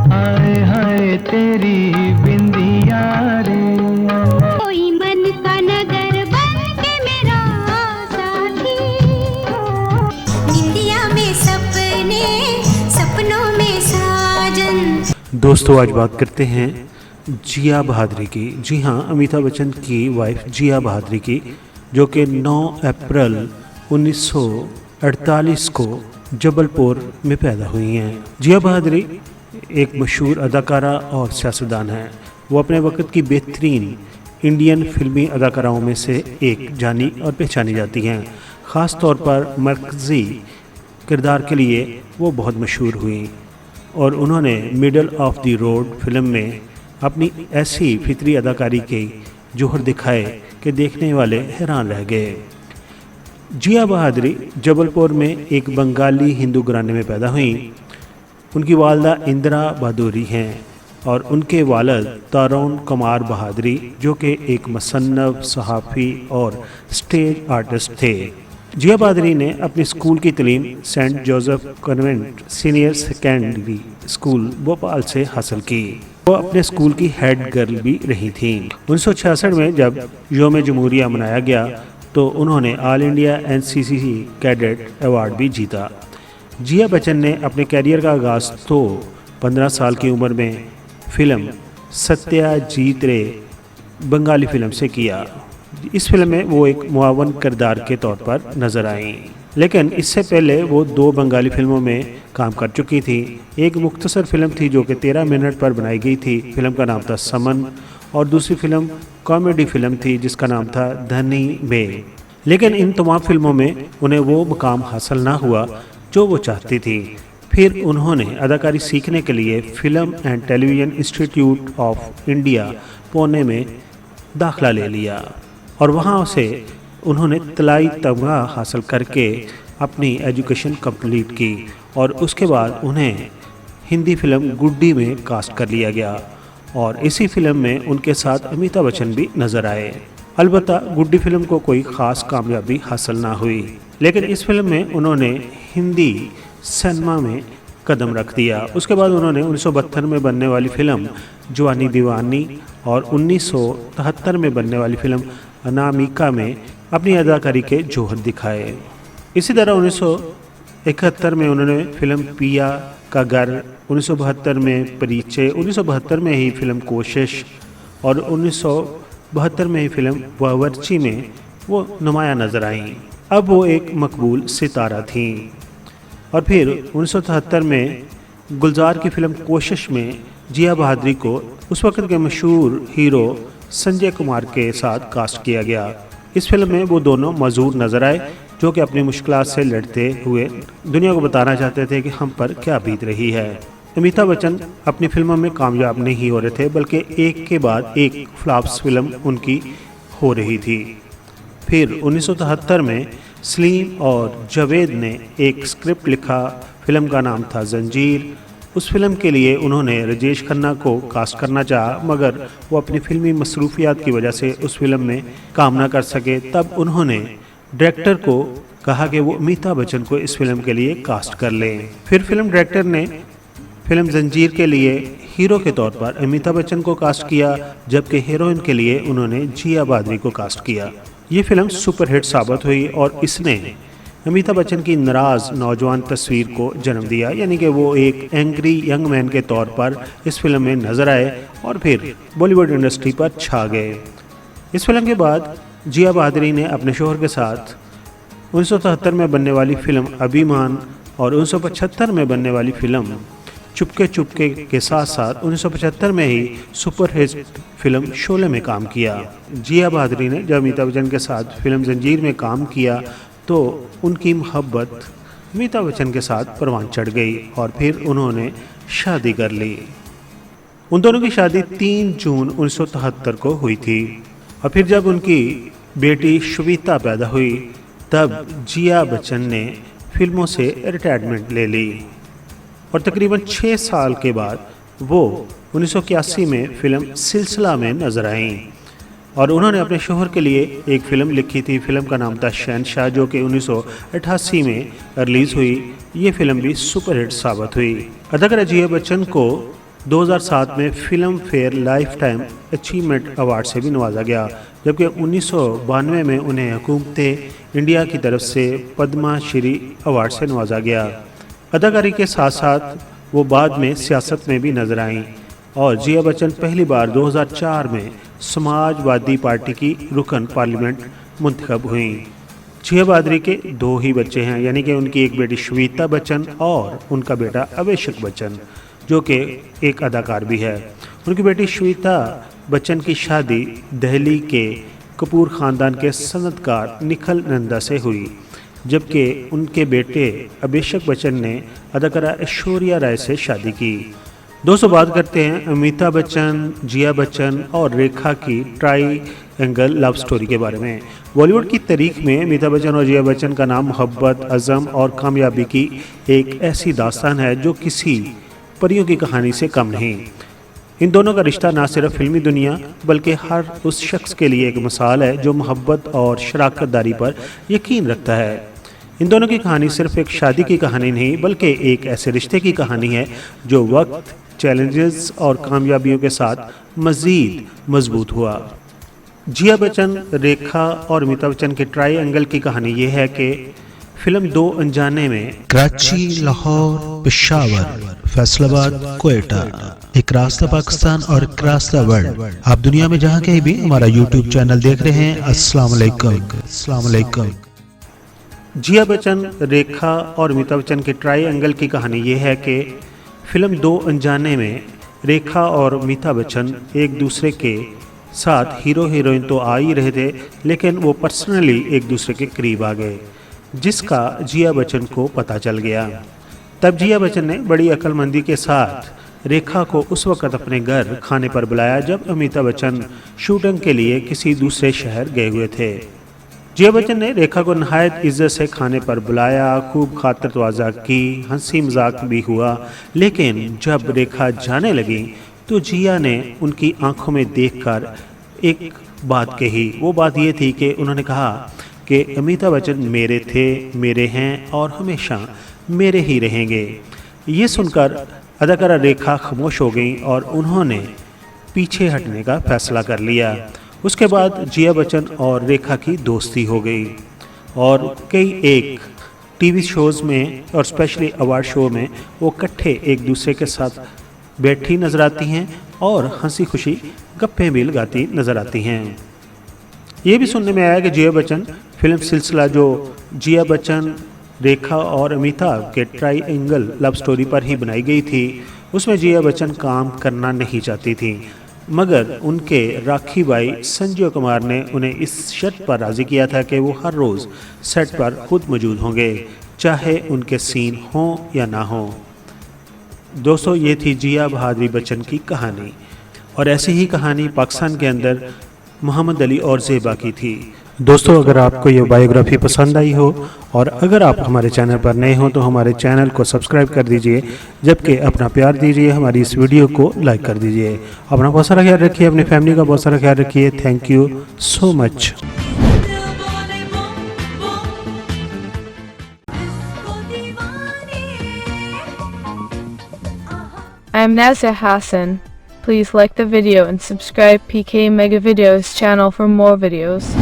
हाय हाय तेरी बिंदिया रे, कोई मन का नगर बन के मेरा साथी, इंडिया में सपने, सपनों में साजन। दोस्तों आज बात करते हैं जिया बहादुरी की। जी हाँ, अमिताभ बच्चन की वाइफ जिया बहादुरी की, जो कि 9 अप्रैल 1948 को जबलपुर में पैदा हुई हैं। जिया बहादुरी एक मशहूर अदाकारा और सियासतदान हैं। वो अपने वक्त की बेहतरीन इंडियन फिल्मी अदाकाराओं में से एक जानी और पहचानी जाती हैं। ख़ास तौर पर मरकज़ी किरदार के लिए वो बहुत मशहूर हुई और उन्होंने middle of the road film में अपनी ऐसी फितरी अदाकारी के जोहर दिखाए कि देखने वाले हैरान रह गए। जिया बहादुरी जबलपुर में एक बंगाली हिंदू घराने में पैदा हुई। उनकी वालदा इंदिरा बहादुरी हैं और उनके वालिद तरुण कुमार बहादुरी, जो कि एक मुसन्नफ़, सहाफ़ी और स्टेज आर्टिस्ट थे। जिया बहादुरी ने अपनी स्कूल की तालीम Saint Joseph convent senior secondary school Bhopal से हासिल की। वो अपने स्कूल की हेड गर्ल भी रही थीं। 1966 में जब योम जमहूरिया मनाया गया तो उन्होंने all India NCC cadet award भी जीता। जिया बच्चन ने अपने कैरियर का आगाज़ तो 15 साल की उम्र में फिल्म सत्याजीत रे बंगाली फिल्म से किया। इस फिल्म में वो एक मुआवन किरदार के तौर पर नजर आईं, लेकिन इससे पहले वो 2 बंगाली फिल्मों में काम कर चुकी थी। एक मुख्तसर फिल्म थी जो कि 13 मिनट पर बनाई गई थी। फिल्म का नाम था समन और दूसरी फिल्म कॉमेडी फिल्म थी जिसका नाम था धनी बे। लेकिन इन तमाम फिल्मों में उन्हें वो मुकाम हासिल ना हुआ जो वो चाहती थी। फिर उन्होंने अदाकारी सीखने के लिए film and television institute of India Pune में दाखिला ले लिया और वहाँ से उन्होंने तलाई तमगा हासिल करके अपनी एजुकेशन कंप्लीट की और उसके बाद उन्हें हिंदी फिल्म गुड्डी में कास्ट कर लिया गया और इसी फिल्म में उनके साथ अमिताभ बच्चन भी नजर आए। अलबत्ता गुड्डी फिल्म को कोई ख़ास कामयाबी हासिल ना हुई, लेकिन इस फिल्म में उन्होंने हिंदी सिनेमा में कदम रख दिया। उसके बाद उन्होंने 1972 में बनने वाली फिल्म जवानी दीवानी और 1973 में बनने वाली फिल्म अनामिका में अपनी अदाकारी के जोहर दिखाए। इसी तरह 1971 में उन्होंने फिल्म पिया का घर, 1972 में परिचय, 1972 में ही फिल्म कोशिश और 1972 में ही फिल्म बावर्ची में वो नुमाया नजर आईं। अब वो एक मकबूल सितारा थीं और फिर 1973 में गुलजार की फिल्म कोशिश में जिया बहादुरी को उस वक्त के मशहूर हीरो संजय कुमार के साथ कास्ट किया गया। इस फिल्म में वो दोनों मजदूर नजर आए जो कि अपनी मुश्किलात से लड़ते हुए दुनिया को बताना चाहते थे कि हम पर क्या बीत रही है। अमिताभ बच्चन अपनी फिल्मों में कामयाब नहीं हो रहे थे, बल्कि एक के बाद एक फ्लॉप्स फिल्म उनकी हो रही थी। फिर 1973 में सलीम और जावेद ने एक स्क्रिप्ट लिखा। फिल्म का नाम था जंजीर। उस फिल्म के लिए उन्होंने राजेश खन्ना को कास्ट करना चाहा, मगर वो अपनी फिल्मी मसरूफियात की वजह से उस फिल्म में काम ना कर सके। तब उन्होंने डायरेक्टर को कहा कि वो अमिताभ बच्चन को इस फिल्म के लिए कास्ट कर लें। फिर फिल्म डायरेक्टर ने फिल्म जंजीर के लिए हीरो के तौर पर अमिताभ बच्चन को कास्ट किया, जबकि हीरोइन के लिए उन्होंने जिया बहादुरी को कास्ट किया। ये फिल्म सुपरहिट साबित हुई और इसने अमिताभ बच्चन की नाराज़ नौजवान तस्वीर को जन्म दिया, यानी कि वो एक एंग्री यंग मैन के तौर पर इस फिल्म में नजर आए और फिर बॉलीवुड इंडस्ट्री पर छा गए। इस फिल्म के बाद जिया बहादुरी ने अपने शोहर के साथ 1973 में बनने वाली फिल्म अभिमान और 1975 में बनने वाली फिल्म चुपके चुपके के साथ साथ 1975 में ही सुपरहिट फिल्म शोले में काम किया। जिया बहादुरी ने जब अमिताभ बच्चन के साथ फिल्म जंजीर में काम किया तो उनकी मोहब्बत अमिताभ बच्चन के साथ परवान चढ़ गई और फिर उन्होंने शादी कर ली। उन दोनों की शादी 3 जून 1973 को हुई थी और फिर जब उनकी बेटी श्वेता पैदा हुई तब जिया बच्चन ने फिल्मों से रिटायरमेंट ले ली और तकरीबन 6 साल के बाद वो 1981 में फिल्म सिलसिला में नजर आईं। और उन्होंने अपने शोहर के लिए एक फ़िल्म लिखी थी। फिल्म का नाम था शहंशाह, जो कि 1988 में रिलीज़ हुई। ये फिल्म भी सुपरहिट साबित हुई। अदाकारा जिया बच्चन को 2007 में film fair life time achievement award से भी नवाजा गया, जबकि 1992 में उन्हें हुकूमत इंडिया की तरफ से पद्मा श्री अवार्ड से नवाजा गया। अदाकारी के साथ साथ वो बाद में सियासत में भी नजर आईं और जिया बच्चन पहली बार 2004 में समाजवादी पार्टी की रुकन पार्लियामेंट मुंतखब हुई। जिया बादरी के 2 ही बच्चे हैं, यानी कि उनकी एक बेटी श्वेता बच्चन और उनका बेटा अभिषेक बच्चन, जो कि एक अदाकार भी है। उनकी बेटी श्वेता बच्चन की शादी दिल्ली के कपूर ख़ानदान के सनतकार निखिल नंदा से हुई, जबकि उनके बेटे अभिषेक बच्चन ने अदाकारा ऐश्वर्या राय से शादी की। दोस्तों, बात करते हैं अमिताभ बच्चन, जिया बच्चन और रेखा की ट्राई-एंगल लव स्टोरी के बारे में। बॉलीवुड की तारीख में अमिताभ बच्चन और जिया बच्चन का नाम मोहब्बत, अज़म और कामयाबी की एक ऐसी दास्तान है जो किसी परियों की कहानी से कम नहीं। इन दोनों का रिश्ता ना सिर्फ फिल्मी दुनिया बल्कि हर उस शख्स के लिए एक मिसाल है जो मोहब्बत और शराकतदारी पर यकीन रखता है। इन दोनों की कहानी सिर्फ एक शादी की कहानी नहीं बल्कि एक ऐसे रिश्ते की कहानी है जो वक्त, चैलेंजेस और कामयाबियों के साथ मज़ीद मजबूत हुआ। जिया बच्चन, रेखा और अमिताभ बच्चन के ट्राई-एंगल की कहानी ये है कि फिल्म 2 अनजाने में कराची, लाहौर, पेशावर, फैसलाबाद, कोयटा, एक रास्ता पाकिस्तान और एक रास्ता वर्ल्ड। आप दुनिया में जहाँ कहीं भी हमारा YouTube चैनल देख रहे हैं, अस्सलाम वालेकुम। अस्सलाम वालेकुम। जिया बच्चन, रेखा और अमिताभ बच्चन के ट्राई-एंगल की कहानी ये है कि फिल्म 2 अनजाने में रेखा और अमिताभ बच्चन एक दूसरे के साथ हीरो हीरोइन तो आ ही रहे थे, लेकिन वो पर्सनली एक दूसरे के करीब आ गए, जिसका जिया बच्चन को पता चल गया। तब जिया बच्चन ने बड़ी अक्लमंदी के साथ रेखा को उस वक़्त अपने घर खाने पर बुलाया जब अमिताभ बच्चन शूटिंग के लिए किसी दूसरे शहर गए हुए थे। जिया बच्चन ने रेखा को नहायत इज्जत से खाने पर बुलाया, खूब खातिर तवाज़ा की, हंसी मजाक भी हुआ। लेकिन जब रेखा जाने लगी तो जिया ने उनकी आंखों में देखकर एक बात कही। वो बात ये थी कि उन्होंने कहा कि अमिताभ बच्चन मेरे थे, मेरे हैं और हमेशा मेरे ही रहेंगे। ये सुनकर अदाकारा रेखा खामोश हो गई और उन्होंने पीछे हटने का फैसला कर लिया। उसके बाद जिया बच्चन और रेखा की दोस्ती हो गई और कई एक टीवी शोज़ में और स्पेशली अवार्ड शो में वो इकट्ठे एक दूसरे के साथ बैठी नज़र आती हैं और हंसी खुशी गप्पे भी लगाती नज़र आती हैं। ये भी सुनने में आया कि जिया बच्चन फिल्म सिलसिला जो जिया बच्चन, रेखा और अमिताभ के ट्राई-एंगल लव स्टोरी पर ही बनाई गई थी, उसमें जिया बच्चन काम करना नहीं चाहती थी, मगर उनके राखी भाई संजय कुमार ने उन्हें इस शर्त पर राज़ी किया था कि वो हर रोज़ सेट पर खुद मौजूद होंगे, चाहे उनके सीन हों या ना हों। दोस्तों, ये थी जिया बहादुरी बच्चन की कहानी और ऐसी ही कहानी पाकिस्तान के अंदर मोहम्मद अली और ज़ेबा की थी। दोस्तों, अगर आपको ये बायोग्राफी पसंद आई हो और अगर आप हमारे चैनल पर नए हो तो हमारे चैनल को सब्सक्राइब कर दीजिए, जबकि अपना प्यार दीजिए, हमारी इस वीडियो को लाइक कर दीजिए। अपना बहुत सारा ख्याल रखिए, अपनी फैमिली का बहुत सारा ख्याल रखिए। Thank you so much. I am Nazia Hassan. Please like the video and subscribe PK Mega Videos channel for more videos.